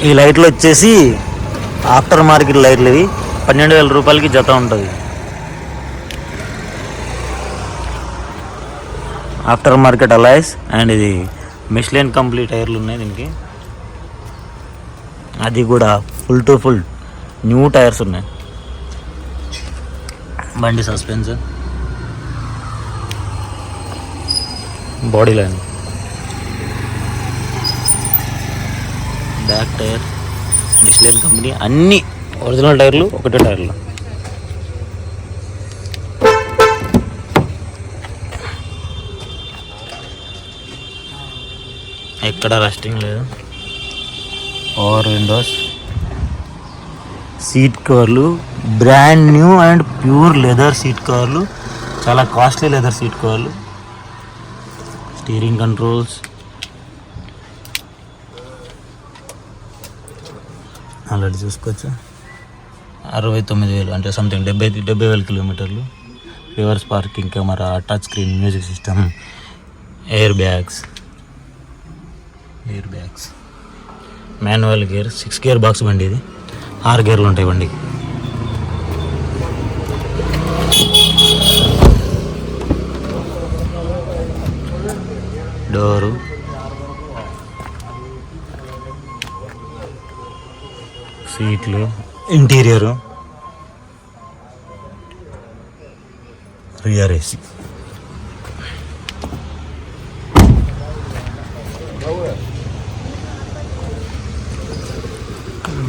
ఈ లైట్లు వచ్చేసి ఆఫ్టర్ మార్కెట్ లైట్లు, ఇవి 12,000 రూపాయలకి జత ఉంటుంది. After market alloys. అండ్ ఇది మిష్లిన్ కంపెనీ టైర్లు ఉన్నాయి దీనికి. అది కూడా full to full new tyres ఉన్నాయి. బండి suspension, body line, back tyre Michelin company, అన్ని ఒరిజినల్ టైర్లు, ఒకటే టైర్లు. ఎక్కడ రస్టింగ్ లేదు. పవర్ విండోస్, సీట్ కవర్లు brand new and pure leather seat కవర్లు, చాలా కాస్ట్లీ లెదర్ సీట్ కవర్లు. స్టీరింగ్ కంట్రోల్స్, ఆల్రెడీ చూసుకోవచ్చు. 69,000 అంటే సంథింగ్ 70,000 కిలోమీటర్లు. Reverse parking camera, touch screen, music system, air bags, manual gear, 6 gear box బండి. ఇది 6 గేర్లు ఉంటాయి బండికి. డోరు, సీట్లు, interior, rear AC.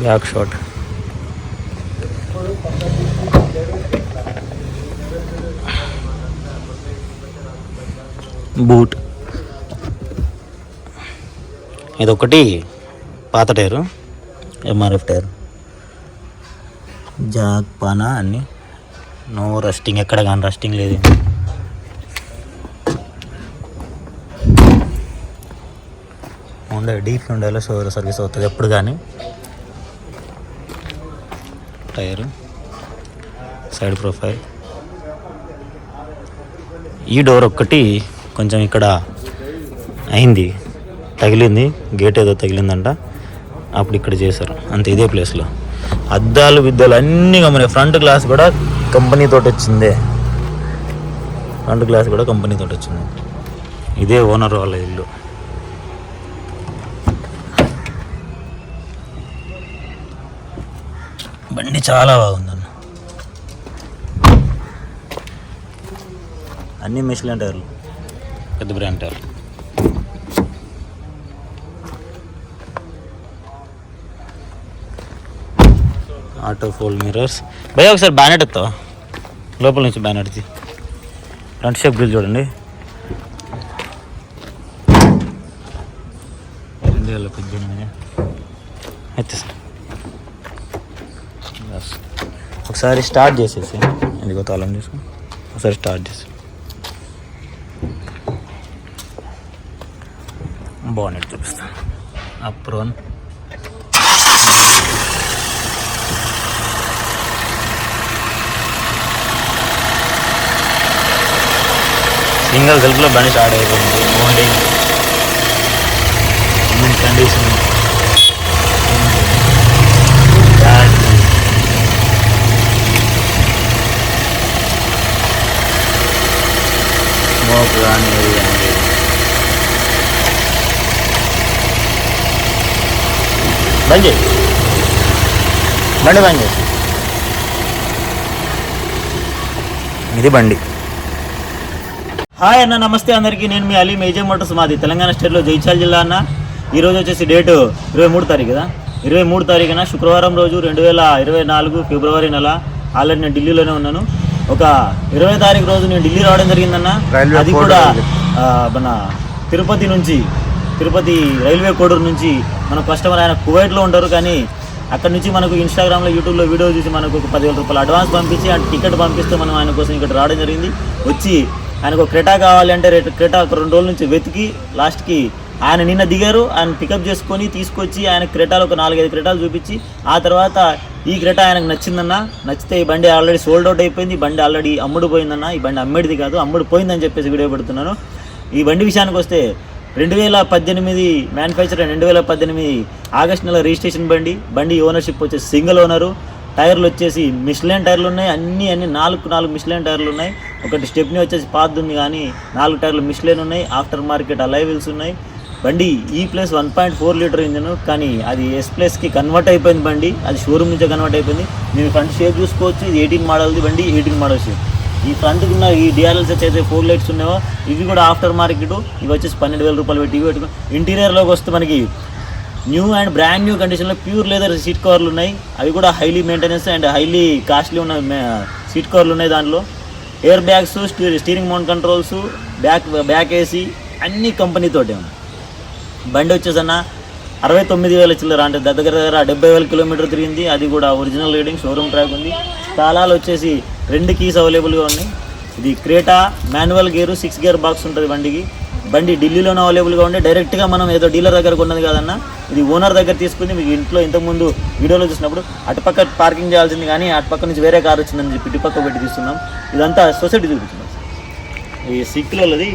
Back shot, boot. ఇదొకటి పాత టైరు, ఎంఆర్ఎఫ్ టైర్. జాక్ పానా అన్నీ, నో రస్టింగ్, ఎక్కడ కానీ రస్టింగ్ లేదు. ఉండే డీప్ ఉండేలో షోర్ సర్వీస్ అవుతుంది ఎప్పుడు కానీ. Tyre, side profile. ఈ డోర్ ఒక్కటి కొంచెం ఇక్కడ అయింది, తగిలింది, గేట్ ఏదో తగిలిందంట, అప్పుడు ఇక్కడ చేశారు అంతే, ఇదే ప్లేస్లో. అద్దాలు విద్దాలు అన్నీ కంపెనీ. ఫ్రంట్ గ్లాస్ కూడా కంపెనీతో వచ్చిందే, ఫ్రంట్ గ్లాస్ కూడా కంపెనీతో వచ్చింది. ఇదే ఓనర్ వాళ్ళ ఇల్లు. బండి చాలా బాగుందన్న. అన్నీ మిష్లిన్ టైర్లు, పెద్ద బ్రాండ్ టైర్లు. Auto fold mirrors. భయ్యా ఒకసారి బ్యానెట్ ఎత్తావా, లోపల నుంచి బ్యానెట్ తీ. ఫ్రంట్ షేప్ గ్రిల్ చూడండి, అయితే సార్ ఒకసారి స్టార్ట్ చేసేసి, ఎందుకో తాళం తీసుకుని ఒకసారి స్టార్ట్ చేసి. బాగున్నట్టు చూపిస్తాను. అప్రోన్, సింగిల్ సెల్ఫ్లో బండి స్టార్ట్ అయిపోయింది. మౌంటింగ్ కండిషన్, స్మోక్ కానీ బంద్ చేయి, బండి బంద్ చేసి. ఇది బండి. హాయ్ అన్న, నమస్తే అందరికీ. నేను మీ అలీ, మేజర్ మోటార్స్, మాది తెలంగాణ స్టేట్లో జైచాల్ జిల్లా అన్న. ఈరోజు వచ్చేసి డేటు 23 తారీఖు కదా, 23 తారీఖున శుక్రవారం రోజు 2024 ఫిబ్రవరి నెల. ఆల్రెడీ నేను ఢిల్లీలోనే ఉన్నాను. ఒక 20 తారీఖు రోజు నేను ఢిల్లీ రావడం జరిగిందన్న. అది కూడా మన తిరుపతి రైల్వే కోడూరు నుంచి మన కస్టమర్ ఆయన కువైట్లో ఉంటారు, కానీ అక్కడ నుంచి మనకు ఇన్స్టాగ్రామ్లో, యూట్యూబ్లో వీడియో చూసి మనకు ఒక 10,000 రూపాయలు అడ్వాన్స్ పంపించి ఆ టికెట్ పంపిస్తే మనం ఆయన కోసం ఇక్కడ రావడం జరిగింది. వచ్చి ఆయనకు క్రెటా కావాలి అంటే క్రెటా ఒక 2 రోజుల నుంచి వెతికి లాస్ట్కి ఆయన నిన్న దిగారు. ఆయన పికప్ చేసుకొని తీసుకొచ్చి ఆయన క్రెటాలు ఒక 4-5 క్రెటాలు చూపించి ఆ తర్వాత ఈ క్రెటా ఆయనకు నచ్చిందన్న. నచ్చితే ఈ బండి ఆల్రెడీ సోల్డ్ అవుట్ అయిపోయింది, ఈ బండి ఆల్రెడీ అమ్ముడు పోయిందన్న. ఈ బండి అమ్మేది కాదు, అమ్ముడు పోయిందని చెప్పేసి వీడియో పెడుతున్నాను. ఈ బండి విషయానికి వస్తే 2018 మ్యానుఫ్యాక్చర్ 2018 ఆగస్ట్ నెల రిజిస్ట్రేషన్ బండి ఓనర్షిప్ వచ్చేసి సింగిల్ ఓనరు. టైర్లు వచ్చేసి మిష్లైన్ టైర్లు ఉన్నాయి, అన్ని 4 మిష్లైన్ టైర్లు ఉన్నాయి. ఒకటి స్టెప్నీ వచ్చేసి పాత్ ఉంది కానీ 4 టైర్లు మిష్లైన్ ఉన్నాయి. ఆఫ్టర్ మార్కెట్ అలై వీల్స్ ఉన్నాయి. బండి E+ 1.4 లీటర్ ఇంజన్, కానీ అది S+కి కన్వర్ట్ అయిపోయింది బండి. అది షోరూమ్ నుంచే కన్వర్ట్ అయిపోయింది. మీరు ఫ్రంట్ షేప్ చూసుకోవచ్చు. ఇది 18 మోడల్ది బండి, 18 మోడల్ షేప్. ఈ ఫ్రంట్కి ఉన్న ఈ DRLs అయితే 4 లైట్స్ ఉన్నాయో ఇవి కూడా ఆఫ్టర్ మార్కెట్. ఇవి వచ్చేసి 12,000 రూపాయలు పెట్టి ఇవి పెట్టుకుని. ఇంటీరియర్లోకి వస్తే మనకి న్యూ అండ్ బ్రాండ్ న్యూ కండిషన్లో ప్యూర్ లెదర్ సీట్ కవర్లు ఉన్నాయి. అవి కూడా highly maintenance and highly costly ఉన్న సీట్ కవర్లు ఉన్నాయి. దాంట్లో air bags, steering mount controls, back AC అన్ని కంపెనీతోటే ఉన్నాయి. బండి వచ్చేసన్న 69,000 చిల్లర, అంటే దగ్గర 70,000 కిలోమీటర్ తిరిగింది. అది కూడా ఒరిజినల్ రీడింగ్, షోరూమ్ ట్రాక్ ఉంది. స్థలాలు వచ్చేసి 2 కీస్ అవైలబుల్గా ఉన్నాయి. ఇది Creta manual gear, 6 gear box ఉంటుంది బండికి. బండి ఢిల్లీలోనే అవైలబుల్గా ఉండే. డైరెక్ట్గా మనం ఏదో డీలర్ దగ్గర ఉన్నది కాదన్న, ఇది ఓనర్ దగ్గర తీసుకుంది. మీకు ఇంట్లో ఇంతకుముందు వీడియోలో చూసినప్పుడు అటుపక్క పార్కింగ్ చేయాల్సింది, కానీ అటుపక్క నుంచి వేరే కార్ వచ్చిందని చెప్పి ఇటుపక్క పెట్టి తీస్తున్నాం. ఇదంతా సొసైటీ చూపించున్నాం. ఈ సిక్కులది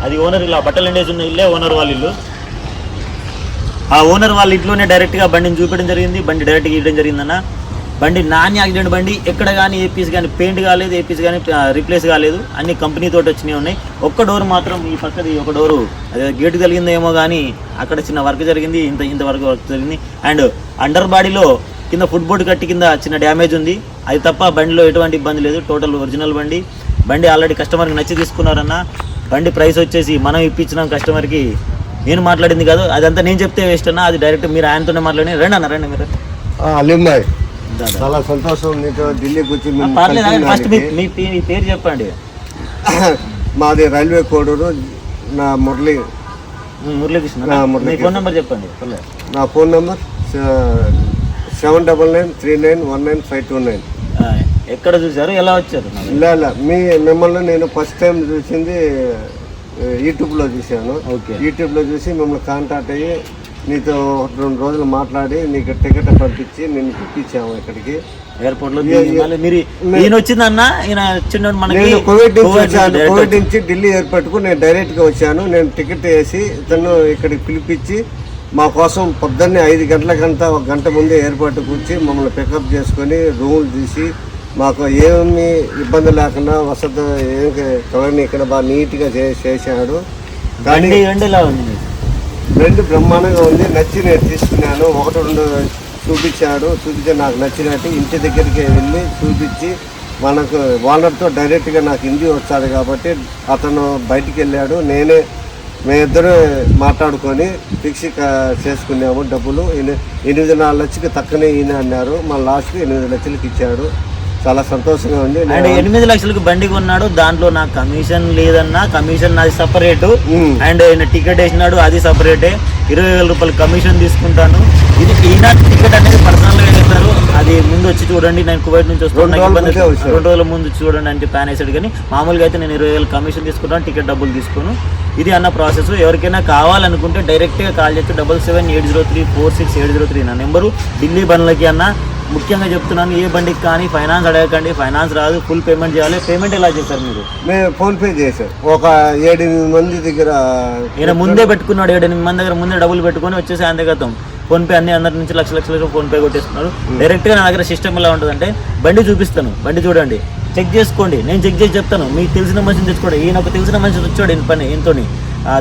అది ఓనర్, ఇలా బట్టలు ఎండేసి ఉన్న ఇల్లే ఓనర్ వాళ్ళ ఇల్లు. ఆ ఓనర్ వాళ్ళ ఇంట్లోనే డైరెక్ట్గా బండిని చూపించడం జరిగింది. బండి డైరెక్ట్గా ఇవ్వడం జరిగిందన్న. బండి నాన్ యాక్సిడెంట్ బండి, ఎక్కడ కానీ ఏపీస్ కానీ పెయింట్ కాలేదు, ఏపీస్ కానీ రీప్లేస్ కాలేదు. అన్ని కంపెనీ తోటి వచ్చినవి ఉన్నాయి. ఒక్క డోర్ మాత్రం ఈ పక్కది ఒక డోరు అదే గేటు కలిగిందేమో కానీ అక్కడ చిన్న వర్క్ జరిగింది, ఇంత వర్క్ జరిగింది. అండ్ అండర్ బాడీలో కింద ఫుట్బోర్డ్ కట్టి కింద చిన్న డ్యామేజ్ ఉంది. అది తప్ప బండిలో ఎటువంటి ఇబ్బంది లేదు. టోటల్ ఒరిజినల్ బండి ఆల్రెడీ కస్టమర్కి నచ్చి తీసుకున్నారన్న. బండి ప్రైస్ వచ్చేసి మనం ఇప్పించినాం కస్టమర్కి, నేను మాట్లాడింది కాదు. అదంతా నేను చెప్తే వేస్ట్ అన్న, అది డైరెక్ట్ మీరు ఆయనతోనే మాట్లాడి. రండి మీరు. అలీమ్మాయ్, చాలా సంతోషం నీతో ఢిల్లీకి వచ్చి. ఫస్ట్ మీ పేరు చెప్పండి. మాది రైల్వే కోడూరు. నా మురళీకృష్ణ. మీ ఫోన్ నెంబర్ చెప్పండి. నా ఫోన్ నెంబర్ 7993919529. ఎక్కడ చూసారు, ఎలా వచ్చారు? ఇలా మిమ్మల్ని నేను ఫస్ట్ టైం చూసింది యూట్యూబ్లో చూశాను. యూట్యూబ్లో చూసి మిమ్మల్ని కాంటాక్ట్ అయ్యి నీతో 2 రోజులు మాట్లాడి నీకు టికెట్ పంపించి నేను పిలిపించాము ఇక్కడికి ఎయిర్పోర్ట్ లో. ఈయన వచ్చిందన్న, ఈయన చిన్న నేను కోవిడ్ నుంచి ఢిల్లీ ఎయిర్పోర్ట్కు నేను డైరెక్ట్గా వచ్చాను. నేను టికెట్ వేసి తను ఇక్కడికి పిలిపించి మా కోసం పొద్దున్నే 5 గంటలకంతా 1 గంట ముందే ఎయిర్పోర్ట్కి వచ్చి మమ్మల్ని పికప్ చేసుకొని రూములు తీసి మాకు ఏమి ఇబ్బంది లేకుండా వసతి ఏం ఇక్కడ బాగా నీట్గా చేశాడు. కానీ బండి బ్రహ్మాండంగా ఉంది. నచ్చి నేను తీసుకున్నాను. 1-2 చూపించి నాకు నచ్చినట్టు ఇంటి దగ్గరికి వెళ్ళి చూపించి మనకు ఓనర్తో డైరెక్ట్గా నాకు హిందీ వచ్చాడు కాబట్టి అతను బయటికి వెళ్ళాడు. మేమిద్దరూ మాట్లాడుకొని ఫిక్స్ చేసుకున్నాము. డబ్బులు 8-4 లక్షలకి తక్కువనే ఈయన అన్నారు. మన లాస్ట్కి 8 లక్షలకి ఇచ్చాడు. చాలా సంతోషంగా ఉంది. అండ్ 8 లక్షలకు బండి కొన్నాడు. దాంట్లో నాకు కమిషన్ లేదన్నా, కమిషన్ నాది సపరేటు. అండ్ ఆయన టికెట్ వేసినాడు, అది సపరేటే. 20,000 రూపాయలు కమిషన్ తీసుకుంటాను. ఇది ఈయన టికెట్ అనేది పర్సనల్గా వేస్తారు. అది ముందు వచ్చి చూడండి, నేను కువైట్ నుంచి వస్తున్నాను, 2 రోజుల ముందు చూడండి అంటే ప్లాన్ వేసాడు. కానీ మామూలుగా అయితే నేను 20,000 కమిషన్ తీసుకుంటాను, టికెట్ డబ్బులు తీసుకోను. ఇది అన్న ప్రాసెస్. ఎవరికైనా కావాలనుకుంటే డైరెక్ట్గా కాల్ చేస్తే 7780346803 నా నెంబరు. ఢిల్లీ బండ్లకి అన్న ముఖ్యంగా చెప్తున్నాను, ఏ బండికి కానీ ఫైనాన్స్ అడగకండి. ఫైనాన్స్ రాదు, ఫుల్ పేమెంట్ చేయాలి. పేమెంట్ ఎలా చేశారు మీరు? మేము ఫోన్పే చేశారు. ఒక 7-8 మంది దగ్గర ఈయన ముందే పెట్టుకున్నాడు. 7-8 మంది దగ్గర ముందే డబ్బులు పెట్టుకొని వచ్చేసి ఆయన దగ్గర ఫోన్పే అన్ని అందరి నుంచి లక్షలు ఫోన్పే కొట్టేస్తున్నారు. డైరెక్ట్గా నా దగ్గర సిస్టమ్ ఎలా ఉంటుందంటే బండి చూపిస్తాను, బండి చూడండి, చెక్ చేసుకోండి. నేను చెక్ చేసి చెప్తాను, మీకు తెలిసిన మనిషిని తెచ్చుకోండి. ఈయన ఒక తెలిసిన మనిషి వచ్చాడు ఈయనతోని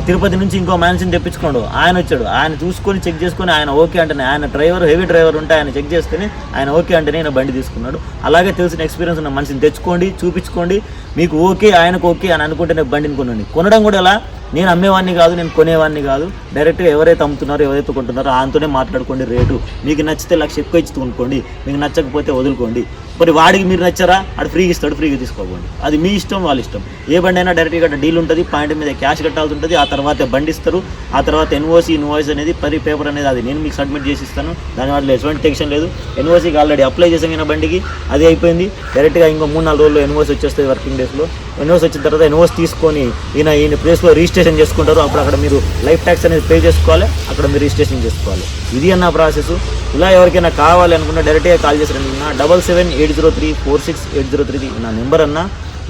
తిరుపతి నుంచి ఇంకో మనిషిని తెప్పించుకోండు. ఆయన వచ్చాడు, ఆయన చూసుకొని చెక్ చేసుకొని ఆయన ఓకే అంటేనే, ఆయన డ్రైవర్ హెవీ డ్రైవర్ ఉంటే ఆయన చెక్ చేసుకుని ఆయన ఓకే అంటేనే ఆయన బండి తీసుకున్నాడు. అలాగే తెలిసిన ఎక్స్పీరియన్స్ ఉన్న మనిషిని తెచ్చుకోండి, చూపించుకోండి. మీకు ఓకే, ఆయనకు ఓకే అని అనుకుంటేనే బండిని కొనండి. కొనడం కూడా ఎలా, నేను అమ్మేవాడిని కాదు, నేను కొనేవాడిని కాదు. డైరెక్ట్గా ఎవరైతే అమ్ముతున్నారో, ఎవరైతే కొంటున్నారో ఆయనతోనే మాట్లాడుకోండి. రేటు మీకు నచ్చితే 1,00,000 ఎక్కువ ఇచ్చి కొనుక్కోండి, మీకు నచ్చకపోతే వదులుకోండి. మరి వాడికి మీరు నచ్చారా, వాడు ఫ్రీగా ఇస్తాడు, ఫ్రీగా తీసుకోకండి. అది మీ ఇష్టం, వాళ్ళ ఇష్టం. ఏ బండి అయినా డైరెక్ట్గా డీల్ ఉంటుంది, పాయింట్ మీద క్యాష్ కట్టాల్సి ఉంటుంది. ఆ తర్వాత బండి ఇస్తారు, ఆ తర్వాత ఇన్వాయిస్ అనేది పేపర్ అనేది అది నేను మీకు సబ్మిట్ చేసి ఇస్తాను. దానివల్ల ఎటువంటి టెన్షన్ లేదు. ఎన్ఓసీకి ఆల్రెడీ అప్లై చేసాం బండికి, అది అయిపోయింది. డైరెక్ట్గా ఇంకో 3-4 రోజుల్లో ఎన్ఓసీ వచ్చేస్తుంది, వర్కింగ్ డేస్లో. ఎన్ఓసీ వచ్చిన తర్వాత ఎన్ఓసీ తీసుకొని ఈయన ప్లేస్లో రిజిస్ట్రేషన్ చేసుకుంటారు. అప్పుడు అక్కడ మీరు లైఫ్ ట్యాక్స్ అనేది పే చేసుకోవాలి, అక్కడ మీరు రిజిస్ట్రేషన్ చేసుకోవాలి. ఇది అన్న ప్రాసెస్. ఇలా ఎవరికైనా కావాలి అనుకుంటే డైరెక్ట్గా కాల్ చేసారన్న 7780346803 నా నెంబర్ అన్న.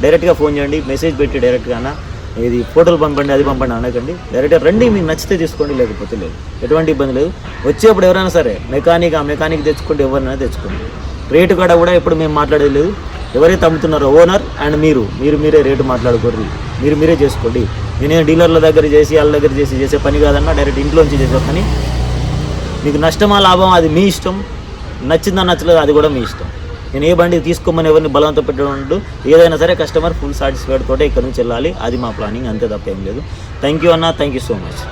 డైరెక్ట్గా ఫోన్ చేయండి, మెసేజ్ పెట్టి డైరెక్ట్గా అన్న. ఇది ఫోటోలు పంపండి అది పంపండి అనకండి. డైరెక్ట్గా రండి, మీకు నచ్చితే తీసుకోండి, లేకపోతే లేదు, ఎటువంటి ఇబ్బంది లేదు. వచ్చేప్పుడు ఎవరైనా సరే మెకానిక్ తెచ్చుకోండి, ఎవరైనా తెచ్చుకోండి. రేటు కూడా ఇప్పుడు మేము మాట్లాడేది లేదు. ఎవరైతే అమ్ముతున్నారో ఓనర్ అండ్ మీరే రేటు మాట్లాడుకోర్రి, మీరే చేసుకోండి. నేనే డీలర్ల దగ్గర చేసి వాళ్ళ దగ్గర చేసే పని కాదన్నా, డైరెక్ట్ ఇంట్లోంచి చేసే పని. మీకు నష్టమా లాభం అది మీ ఇష్టం, నచ్చిందా నచ్చలేదు అది కూడా మీ ఇష్టం. నేను ఏ బండి తీసుకోమని ఎవరిని బలవంతం పెట్టడం ఉంటూ, ఏదైనా సరే కస్టమర్ ఫుల్ సాటిస్ఫైడ్ తోటే ఇక్కడ నుంచి వెళ్ళాలి, అది మా ప్లానింగ్, అంతే తప్ప ఏం లేదు. థ్యాంక్ యూ అన్న, థ్యాంక్ యూ సో మచ్.